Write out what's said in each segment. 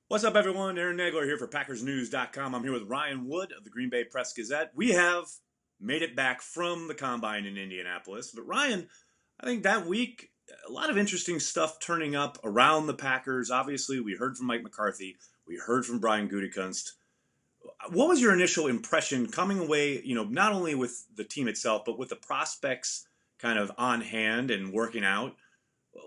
What's up, everyone? Aaron Nagler here for PackersNews.com. I'm here with Ryan Wood of the Green Bay Press-Gazette. We have made it back from the Combine in Indianapolis. But Ryan, I think that week, a lot of interesting stuff turning up around the Packers. Obviously, we heard from Mike McCarthy. We heard from Brian Gutekunst. What was your initial impression coming away, not only with the team itself, but with the prospects kind of on hand and working out?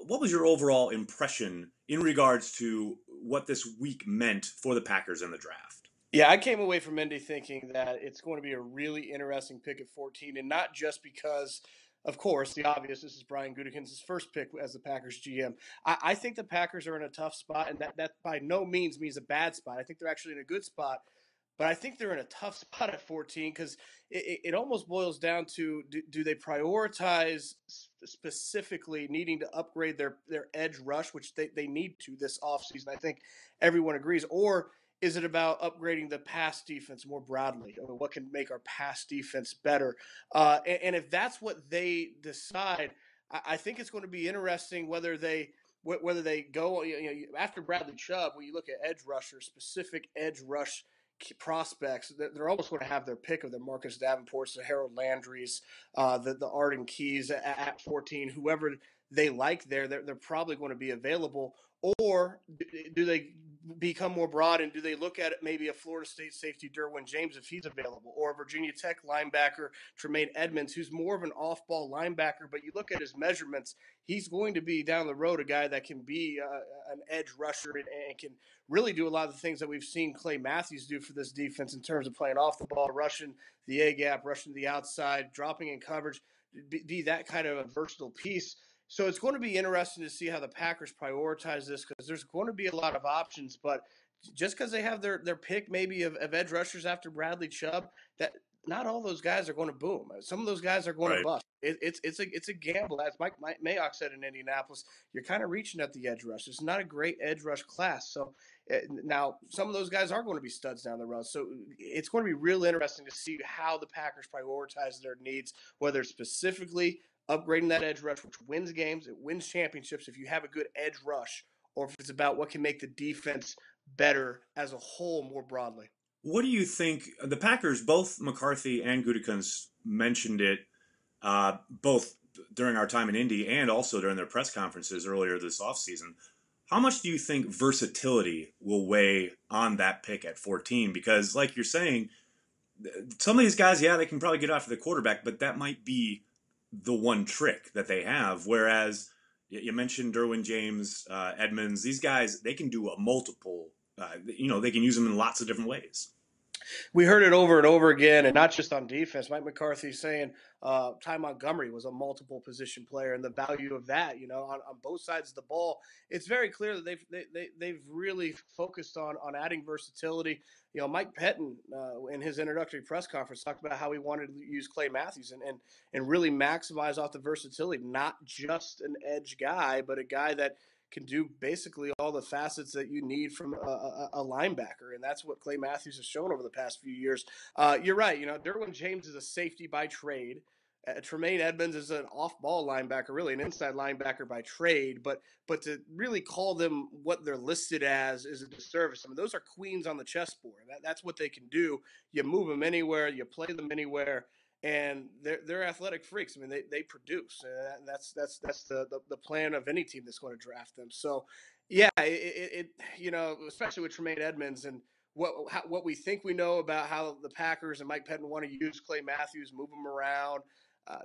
What was your overall impression in regards to what this week meant for the Packers in the draft? Yeah, I came away from Indy thinking that it's going to be a really interesting pick at 14, and not just because, of course, the obvious. This is Brian Gutekunst's first pick as the Packers GM. I think the Packers are in a tough spot, and that by no means means a bad spot. I think they're actually in a good spot, but I think they're in a tough spot at 14 because it almost boils down to do they prioritize specifically needing to upgrade their edge rush, which they need to this offseason. I think everyone agrees, or is it about upgrading the pass defense more broadly? I mean, what can make our pass defense better? And if that's what they decide, I think it's going to be interesting whether they go after Bradley Chubb. When you look at edge rushers, specific edge rush prospects, they're almost going to have their pick of the Marcus Davenports, the Harold Landrys, the Arden Keys at 14, whoever they like there, they're probably going to be available. Or do they become more broad, and do they look at it maybe a Florida State safety Derwin James if he's available, or a Virginia Tech linebacker Tremaine Edmonds, who's more of an off-ball linebacker, but you look at his measurements, he's going to be down the road a guy that can be an edge rusher and can really do a lot of the things that we've seen Clay Matthews do for this defense in terms of playing off the ball, rushing the A-gap, rushing the outside, dropping in coverage, be that kind of a versatile piece. So it's going to be interesting to see how the Packers prioritize this, because there's going to be a lot of options. But just because they have their pick maybe of edge rushers after Bradley Chubb, that not all those guys are going to boom. Some of those guys are going to Right. bust. It's a gamble. As Mike Mayock said in Indianapolis, you're kind of reaching at the edge rush. It's not a great edge rush class. So now some of those guys are going to be studs down the road. So it's going to be real interesting to see how the Packers prioritize their needs, whether specifically upgrading that edge rush, which wins games, it wins championships if you have a good edge rush, or if it's about what can make the defense better as a whole more broadly. What do you think? The Packers, both McCarthy and Gutekunst mentioned it both during our time in Indy and also during their press conferences earlier this offseason. How much do you think versatility will weigh on that pick at 14? Because, like you're saying, some of these guys, yeah, they can probably get after the quarterback, but that might be the one trick that they have. Whereas you mentioned Derwin James, Edmonds, these guys, they can do a multiple, they can use them in lots of different ways. We heard it over and over again, and not just on defense. Mike McCarthy saying Ty Montgomery was a multiple position player, and the value of that, on both sides of the ball. It's very clear that they've really focused on adding versatility. Mike Pettin in his introductory press conference talked about how he wanted to use Clay Matthews and really maximize off the versatility, not just an edge guy, but a guy that can do basically all the facets that you need from a linebacker, and that's what Clay Matthews has shown over the past few years. You're right. Derwin James is a safety by trade. Tremaine Edmonds is an off-ball linebacker, really an inside linebacker by trade, but to really call them what they're listed as is a disservice. I mean, those are queens on the chessboard. That's what they can do. You move them anywhere, you play them anywhere, and they're athletic freaks. I mean, they produce, and that's the plan of any team that's going to draft them. So, yeah, especially with Tremaine Edmonds and what we think we know about how the Packers and Mike Pettin want to use Clay Matthews, move him around.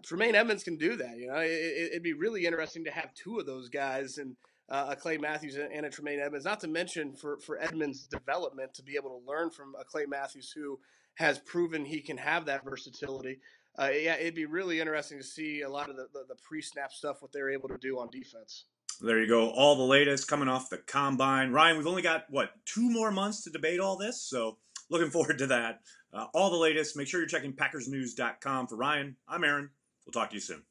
Tremaine Edmonds can do that. It'd be really interesting to have two of those guys, and a Clay Matthews and a Tremaine Edmonds. Not to mention for Edmonds' development to be able to learn from a Clay Matthews who has proven he can have that versatility. Yeah, it'd be really interesting to see a lot of the pre-snap stuff, what they're able to do on defense. There you go. All the latest coming off the Combine. Ryan, we've only got, 2 more months to debate all this, so looking forward to that. All the latest. Make sure you're checking PackersNews.com. For Ryan, I'm Aaron. We'll talk to you soon.